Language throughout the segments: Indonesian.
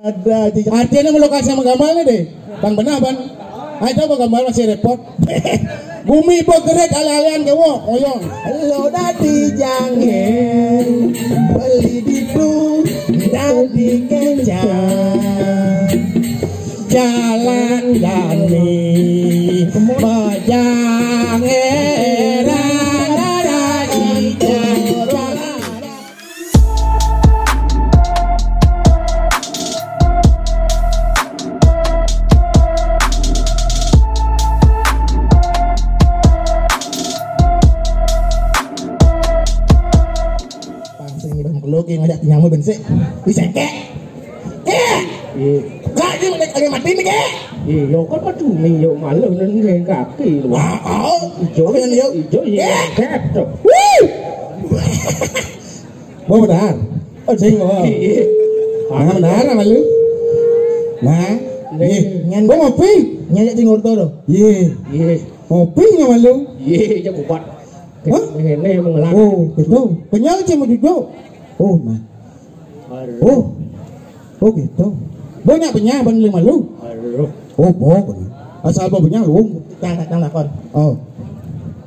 Ada artinya mau lokasi sama gambarnya deh. Bang benar ban. Ayo coba gambar masih repot. Bumi bergerak ala-alian kewo oyong. Lo dadi jangan beli itu dadi kencang. Jalan dani majang era dadi jalan. Logi ngajak nyamu bensik disengkek kak ini mereka lagi mati nih kek iya kan macam ni yo malu neng kaki hijau kan yo hijau iya keptok Mau benar? Oh sing mau nah benar sama lu nah nyan gua ngopi nyanyi di ngorto doh iya ngopi nggak malu iya jam 4 ini mengelang oh gitu kenyal cuma duduk oh nah oh gitu banyak punya ban lima lu oh boh asal apa punya lu tang lakon oh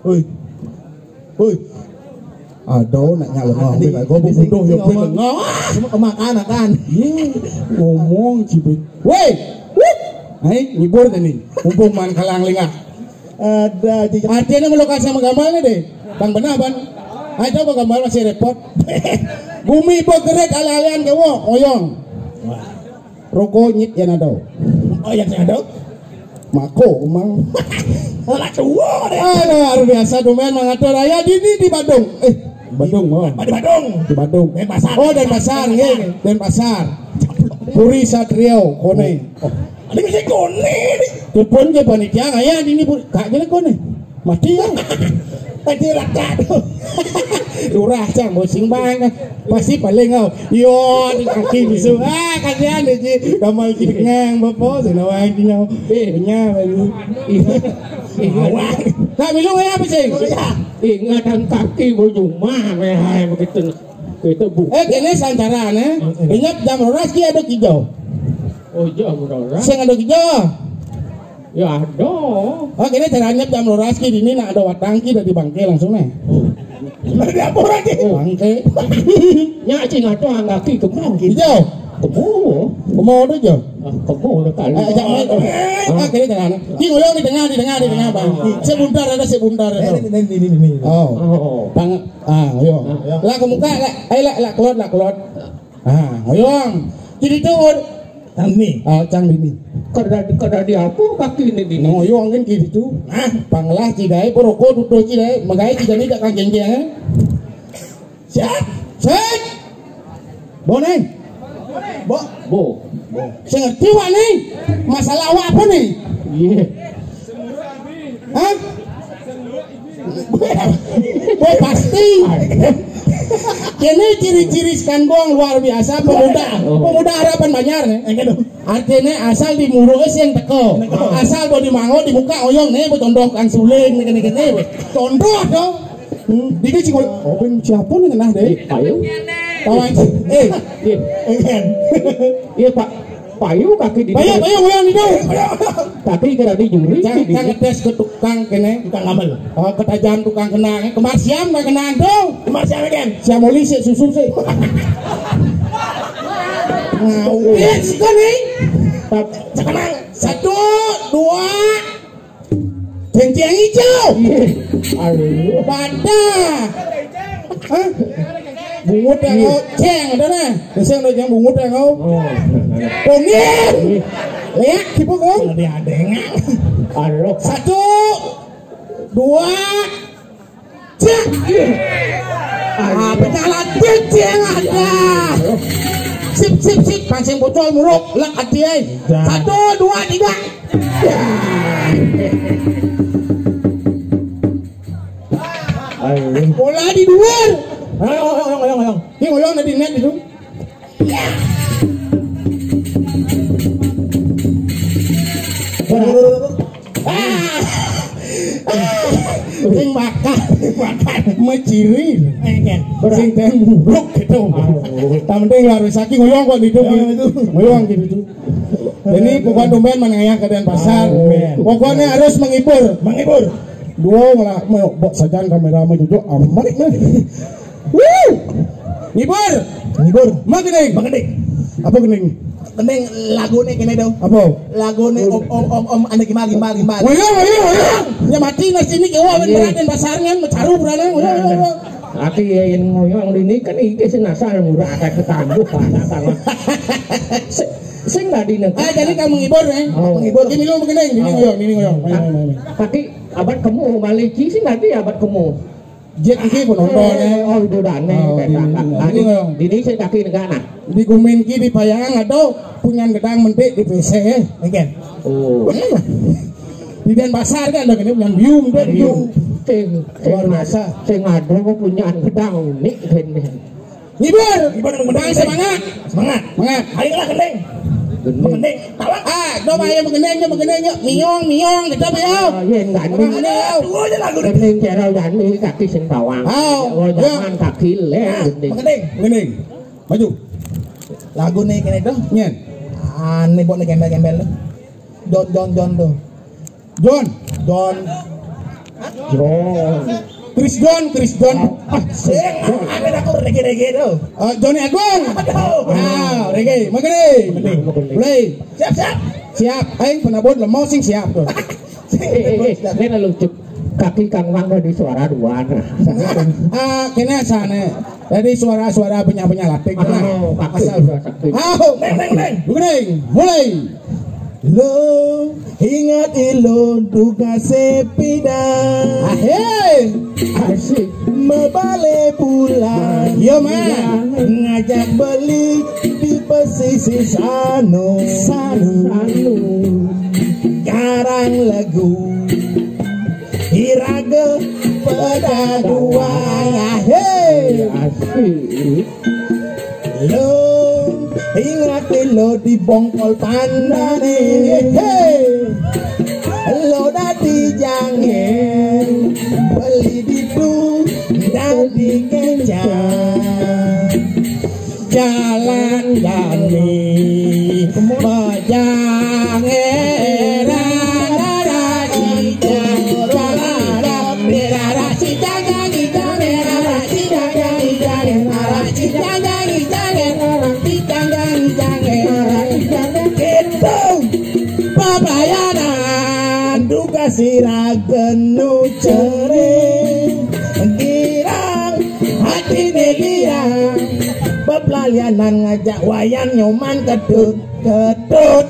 oi aduh nak nyala ngomong kayak gue bunuh ya gue ngomong cuma kemakan kan ngomong cibit woi hai libur kan nih mumpung man kalang lingah ada artinya mau lokasi sama gambarnya deh bang benar ban ayo coba gambar masih repot bumi bergerak ala-alian kewo oyong rokok nyit yang ada oh yang ada mako umang lah cua deh luar biasa domain mengatur raya di Badung Badung di Badung Denpasar oh Denpasar nggih Denpasar Puri Satrio kone ini bisa kone telepon ke panitia aya di ini kak jadi kone mati ya tadi rakyat lurah cang mau sing bang pasti paling kau yo di kaki bisu kasihan deh sih kamal ngang bapak senawang dinau nya baru tak bilang apa sih ingatan kaki berjumah mehai begitu kita bu kene santaran ingat jam roras ki ada hijau oh jam roras sing ada hijau ya ada oh kene caranya jam roras ki dini nak ada watang ki dari bangke langsung nih ada apa lagi bangke nya cing ada kaki kemu hijau kemu ada hijau kemu ada kali kene caranya ki ngoyong di tengah bang sebuntar ini oh bang ngoyong lah ke muka lah keluar ngoyong jadi tuh Tangmi cang dini kada di apa kaki ini ngoyong kan gitu panglah cidai poroko duduk cidai magai cidai tak kan jeng-jeng siap boneng bo saya ngerti wak nih masalah awak apa nih iya pasti kini ciri-ciri skandong luar biasa pemuda harapan Banjar nih artinya asal di murus yang teko asal mau di mango di muka oyong nih bertondok kan suling nih tondok dong dikit sih ben siapa nih nah deh payu kawan iya pak payu kaki di payu oyong itu tapi kada di juri jangan ngetes ke tukang kene tukang ngambel ketajam tukang kenang kemar siam gak kenang tuh kemar siam kan siam oli sih susu sih ngawin sih nih sekarang 1 2 jeng-jeng hijau pada bungut yang kau ceng ada nah biasanya ada yang bungut yang kau kuning lihat tipe kau dia dengar 1 2 cek penyalat yang ada sip pancing bocol muruk lak hati 1 2 3 bola di luar oyong ini oyong ada di net itu sing makan meciri sing teh buruk gitu penting harus saking ngoyong kok gitu ngoyong gitu ini pokoknya tumben menengah ke Denpasar pokoknya harus menghibur dua malah mau sajan kamera mau jujur amat ngibur mah gening apa gening Mending lagune kene do. apa Lagune om ane gimbal. ngoyong ya mati na sini ke wae beraden pasarnya mecaru berana ngoyong Aki yang ngoyong ini kan iki senasar murah ada ketanduh anak sama. Sing nggak dinengka. jadi kamu menghibur menghibur gini lo begini ngoyong Tapi abad kamu maliki sih nanti abad kamu. Jadi pun nonton Oh itu dane. Ini saya kaki negara. di Guminki di Payangan ada punya gedang mentik di PC Mungkin. Oh. di Denpasar kan ada kene punya bium Luar biasa. Saya ngadu kok punya gedang unik ini. ngibur Bang semangat Ayo lah kendeng. Kendeng. Tawak. do bae begenenya miong kita bae Iya enggak ini. Tunggu aja lagu deh. Kening cara jani kaki sing bawang. Oh jangan kaki le. Kendeng. begini maju Lagune kene do. nyen Ane buat gembel-gembel do. John do. John Yo. Chris John Sing ane aku rege do. Johnny Agung reggae magede mulai siap aing penabot lemau sing siap tuh Ini lucu kaki Kang Wang di suara dua. kene asane jadi suara penyanyi latik lah asal Neng. begini mulai Lo ingat ilo duga sepida Asik. Mebale pulang yo mah ngajak beli di pesisir sanu Karang lagu Iraga pada dua Asik. Lo ingat lo di bongkol pandane Lo dadi jangan beli di du dan di kencang jalan jani mejang era Pabayanan duga siragen nu cering girang hati negirang beplalianan ngajak wayan nyoman kedut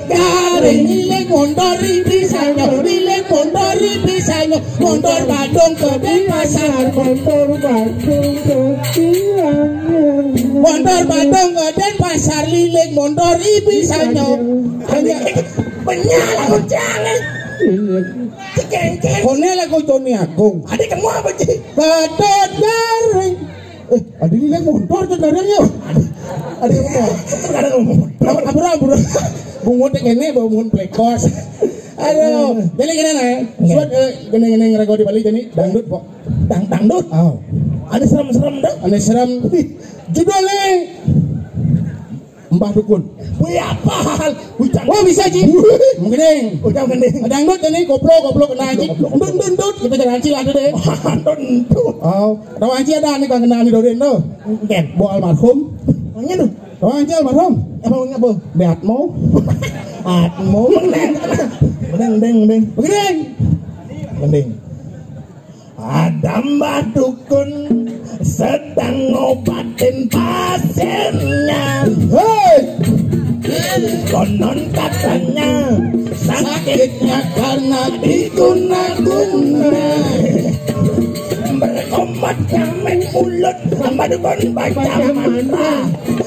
garing Rilek mondori pisanyo mondor Badung ke Denpasar mondor Badung ke Denpasar lilek mondori pisanyo penyala kuncangan cekengkeng kone lagu Johnny Agung adik kamu apa sih kedut garing ada lilek mondor tuh garingnya adik kamu sekarang ngomong abura bungut kene bungut plekos aduh jadi gini nih suat gini ngerego di Bali jadi dangdut kok dangdut ada serem-serem dah ada serem judulnya Mbah Dukun wih apaan wah bisa Ji mungkin udah gendeng dangdut ini goblok kena Ji dundut kita jangan Ci ada deh rawanci ada nih kan kena nih doden tuh kan bo almarhum ngene tuh rawanci almarhum emang ngapa beatmo atmo mendeng gendeng ada Mbah Dukun sedang ngobatin pasiennya konon katanya sakitnya karena diguna-guna berkomat jamin mulut Mbah Dukun baca mantra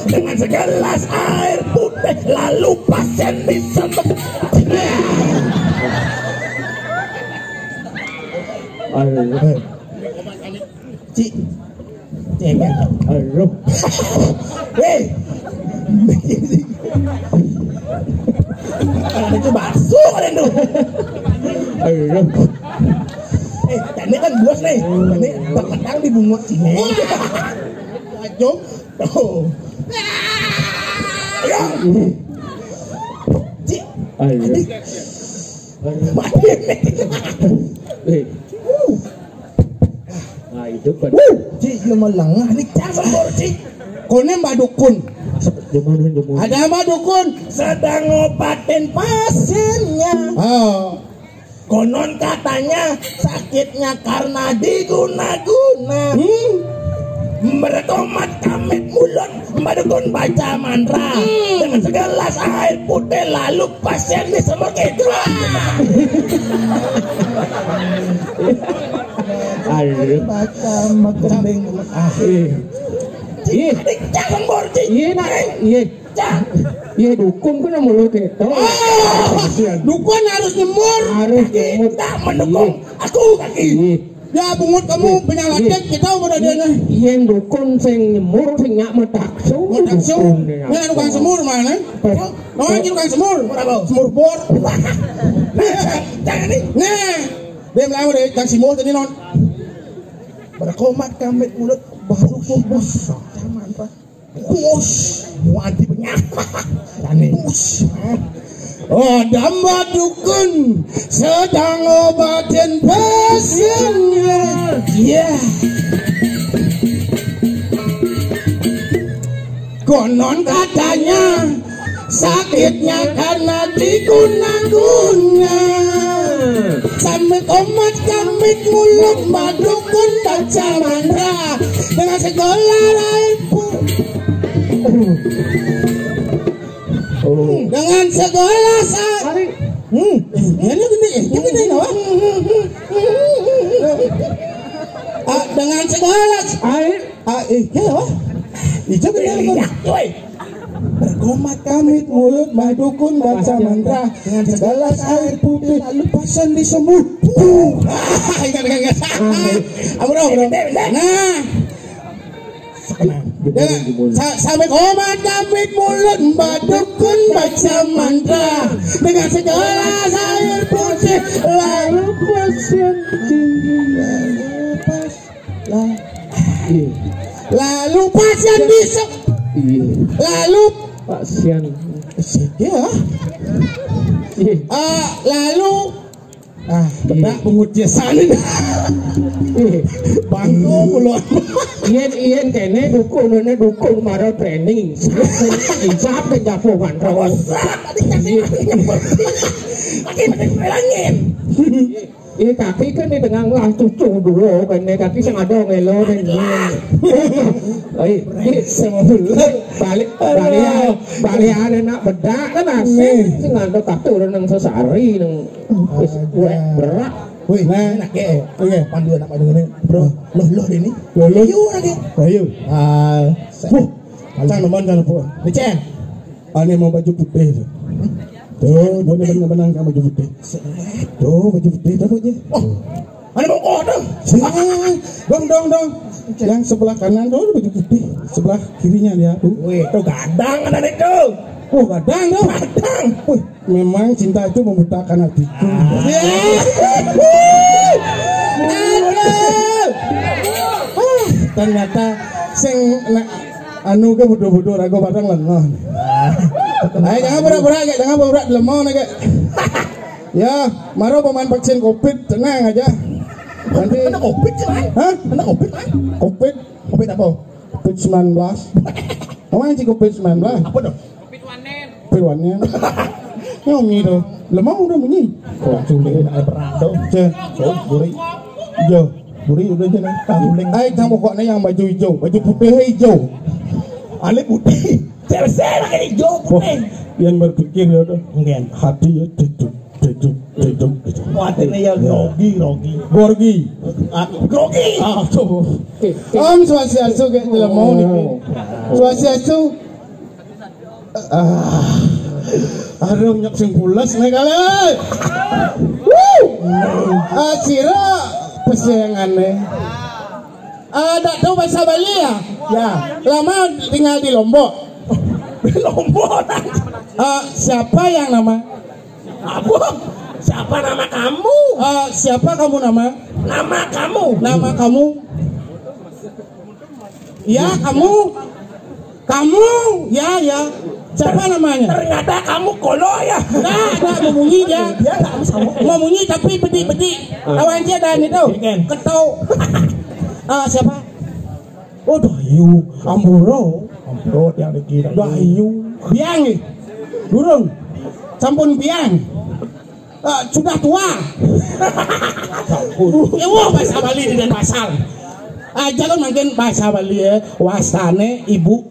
dengan segelas air putih lalu pasien disembah Cik kan Aduh. hei ada itu bakso kalian tuh Aduh. ini kan bos nih. Ini terkadang dibungut sini. Acung. Oh. Ya. Ci. Aduh. Mati nih. Nah, itu kan. Ci, lu melengah nih jangan bor Ci. Kone Mbak Dukun. Jemur. Ada Mbak Dukun Sedang ngobatin pasiennya. oh Konon katanya sakitnya karena diguna-guna. Bertomat kamit mulut, Mbak Dukun baca mantra dengan segelas air putih, lalu pasien disemur gitu. Aduh. Baca makembing. Jangan borci. Iya nak, iya dukun kan mulu gitu. Dukun harus nyemur. Harus jemur. Kita mendukung aku kaki. Ya bungut kamu penyalatek kita udah dia nih. Iya dukun sing nyemur sing nyak metaksu. Metaksu. Nah tukang semur mana? Oh ini tukang semur. Semur bor. Jangan nih. Nah dia melawan deh tukang semur tadi non. Berkomat kamit mulut baru bos. Mantra. Bos. Mau anti penyakit. Bos. Ada Mbak Dukun sedang obatin pasiennya. Yeah. Konon katanya sakitnya karena diguna-guna. Sambil komat kamit mulut Mbak Dukun baca mantra dengan segala air putih. Dengan segala Mari. ini gini no. Dengan segala Air. ya wah. Itu gini berkomat kamit mulut Mbak Dukun baca mantra dengan segala air putih lalu pasien disembuh. Ingat. Nah. Sampai komat kamit mulut Mbak Dukun baca mantra dengan segala air putih lalu pasien lalu pasien bisa lalu Pasien. ya lalu bedak pungut jasa ini bangku mulut. Ien kene dukun maro training. Insap ke japo mantra. Makin pelangin. Ini kaki kan di tengah lah cucu dulu kan kaki sing ada ngelo dan balik ada nak bedak kan asing sing ada katu nang sesari nang berat. Wih, enak ya. Oke, pandu anak pandu ini, bro. Loh ini. Loh lagi. Ayo. Jangan memandang apa. Becen. Ane mau baju putih. Tuh, boleh benar-benar kamu baju putih. Tuh, baju putih tuh aja. Oh, ane mau kodong. Dong. Yang sebelah kanan tuh baju putih, sebelah kirinya dia tuh. Wih, tuh gadang anak itu. Oh, gadang dong. Gadang. Wih, memang cinta itu membutakan hatiku. Ternyata sing anu ke bodoh-bodoh rago padang lengoh. Ayo jangan pura-pura lemah nek. Ya, maro pemain vaksin Covid tenang aja. Nanti Kena Covid kan? hah? Kena Covid kan? Covid Covid apa? Covid-19. Apa sih Covid-19? Apa dong? Covid-1-nya. Nyomi tuh. Lemah udah bunyi. Oh, sulit ada berado. Cek. Oh, buri. Hijau. Buri udah aja nih. Tahuling. Ayo jangan pokoknya yang baju hijau, baju putih hijau. Ale putih. Saya pakai hijau putih. Yang berpikir ya tuh. Mungkin. Hati ya deduk. Kuatirnya ya grogi. Gorgi. Grogi. Tuh. Om Swastiastu kayak lemah nih. Swastiastu. Aduh nyok sing pulas nih kali. Sira pesayangannya. Tak tahu bahasa Bali ya? Ya. Lama tinggal di Lombok. Di Lombok. Siapa yang nama? Abu. Siapa nama kamu? Siapa kamu nama? Nama kamu. Nama kamu? Ya, kamu. Kamu, ya. Siapa namanya? Ternyata kamu kolo ya. Nah, mau bunyi dia. Dia nggak bisa Mau bunyi tapi bedi. Lawan dia dan itu. Ketau. Siapa? Oh, Dayu. Amburo. Ambrot yang dikira. Dayu. Biang nih. Durung. Sampun biang. Sudah tua. Ya wah bahasa Bali di Denpasar. Jangan makin bahasa Bali ya. Wasane ibu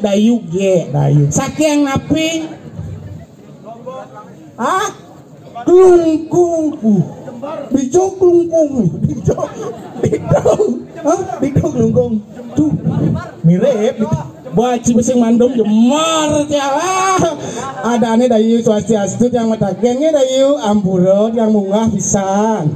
dayu ge. Saking napi. Klungkung. Bijo klungkung. Bijo klungkung. Tuh mirip. Baci besing mandum jemar tialah. Ada aneh dayu swastiastu yang mata gengnya dayu amburo yang munggah pisang.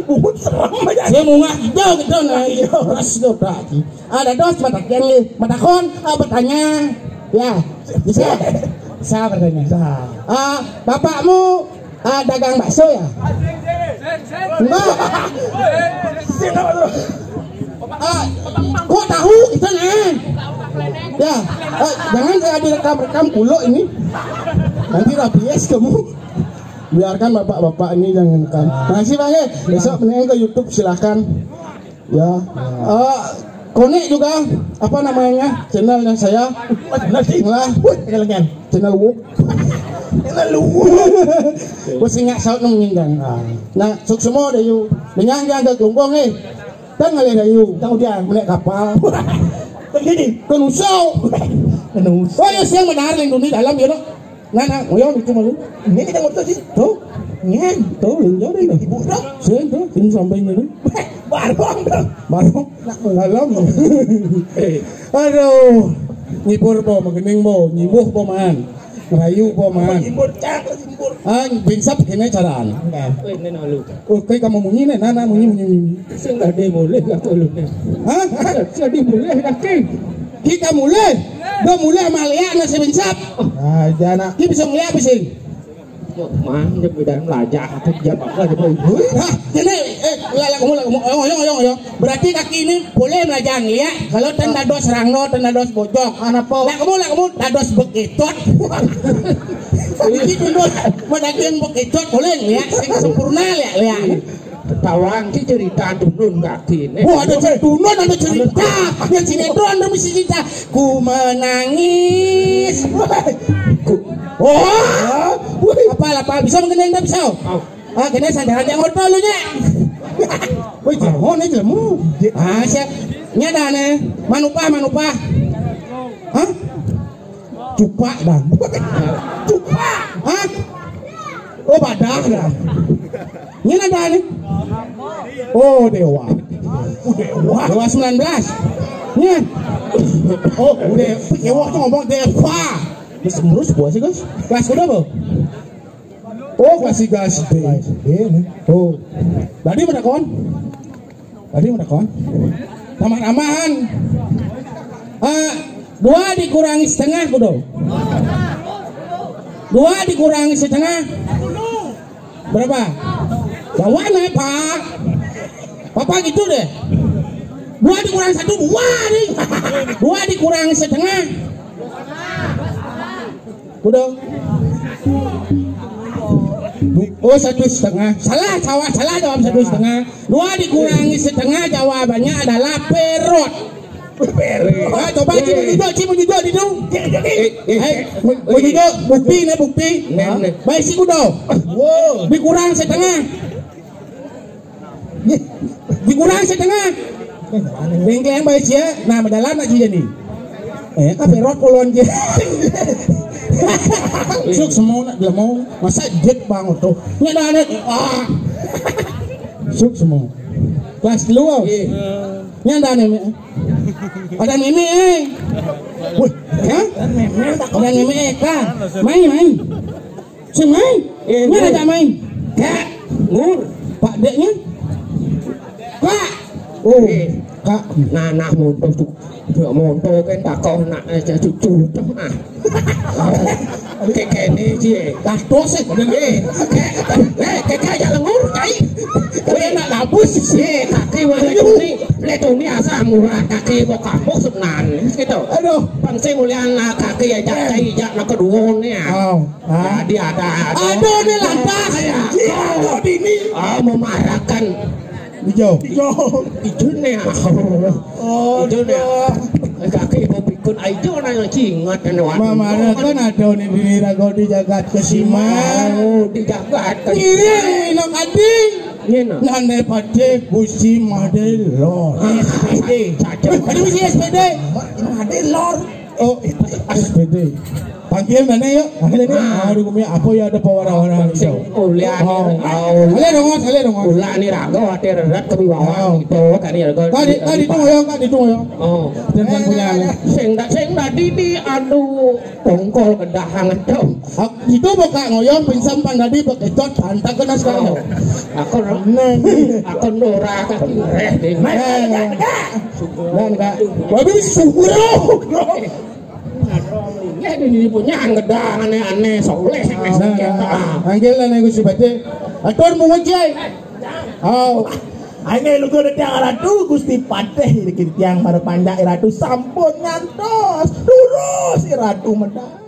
Bubut serem aja. Saya munggah gitu nah terus do lagi. Ada dos mata geng mata kon bertanya. Ya, bisa bertanya. Bapakmu dagang bakso ya? Enggak. Kok tahu itu nah? Ya, jangan saya direkam kulo ini. Nanti rabies kamu. Biarkan bapak-bapak ini jangan rekam. Makasih Bang. Besok mendingan ke YouTube silahkan. Ya. Konek juga apa namanya? Channelnya saya. Channel Wuk. Bos ingat saut nungin. Nah, semua deh yuk. Dengan ke Kelungkong kan ngalih dayu. Tahu dia naik kapal. Begini, kenusau. Oh ya siang benar yang dunia dalam ya dok. Nah, ngoyon itu malu. Ini kita ngurus sih. Tuh, ngen, tuh linjo deh. Ibu dok. Sen tuh, tim sampai ini. Barong dong. Barong, dalam. Aduh, nyipur po, magening po, nyibuh po man, rayu po man. Nyimbur cak, nyimbur. Binsap kene caraan. Ini nalu. Oke, kamu munyi nih, nana munyi. Saya nggak ada boleh nggak tolong. Hah? Jadi boleh lagi. Kita mulai. Udah mulai malia nasi binsap. Jana. Kita bisa mulai apa sih? Man, dia beda melajak atau dia bangga dia boleh. Hah? Jadi, kamu. Oyong. Berarti kaki ini boleh melajang ya? Kalau tanda dos rangno, tanda dos bojok. Anak po. Lah kamu dados begitot. Ini tunduk madakin begitot boleh ya? Sempurna ya. Tawang sih cerita tunun kaki ini. Wah ada tunun ada cerita. Yang sinetron ada misi cerita. Ku menangis. Wah, apa bisa mengenai tak bisa? Kena sandaran yang hotel lu nya. Wih, oh ni jemu. Siap. Nyada ne. Manupa. Hah? Cupak dah. Cupak. Hah? Oh badah dah. Nyada ne. Oh dewa. Dewa 19. Nya. Oh dewa tu ngomong dewa. Bisa murus buah sih guys. Kelas berapa? Oh kelas 3 SD. Oh. Tadi mana kawan? Taman-aman. 2 dikurangi setengah kudo. 2 dikurangi setengah. Berapa? Jawaban Pak. Papa gitu deh. 2 dikurangi 1 2 nih. 2 dikurangi setengah. Udah. Oh 1,5. Salah jawab 1,5. 2 dikurangi setengah jawabannya adalah perot. Coba cium dulu. Bukti. Baik sih kudo. Dikurang setengah. Bengkeleng baik sih ya. Nah, berjalan aja jadi. Perot puluhan dia. Suk semua nak dia mau masa jet banget tuh. Nyada Suk semua. Kelas dulu. Nyada nih. Ada meme Wih, hah? Ada meme kan? Main. Main. Nyada tak main. Kak, Pak Deknya. Kak. Oh, Kak. Nah, monto kan tak kau nak cucu tu kayak ni je. Dah tos kayak jangan lengur kai. kabus Ye kaki letuni asa murah kaki kok kapok senan gitu. Aduh, Pansai mulian kaki aja ijak nak kedua nih. Jadi ada. Aduh, ini lantas. Kalau ini memarahkan hijau ijunya. oh Ijunya. Kaki mau pikun hijau nanya cingat kan mama kan ada nih di rago di jagat kesimang di jagat ini nak ading Nena. nane pate Gusti Madelor SPD ada misi SPD Madelor oh SPD panggil mana yuk panggil ini aduh kami apa ya ada pewara-wara Ulian kali dong ulah ni rago ate rerat ke bawah itu kan ya kali tunggu ya oh dan punya sing di adu tongkol kedahangan dong itu bukan ngoyong pinsam pandadi beketot hantar kena sekarang aku nora kaki reh deh dan kak waduh syukur ya ini punya gedang aneh-aneh soleh panggil lah nego sebate atur mau ngejai oh Ane lu gue datang ratu Gusti Pateh dikit yang para pandak ratu sampun ngantos lurus ratu menang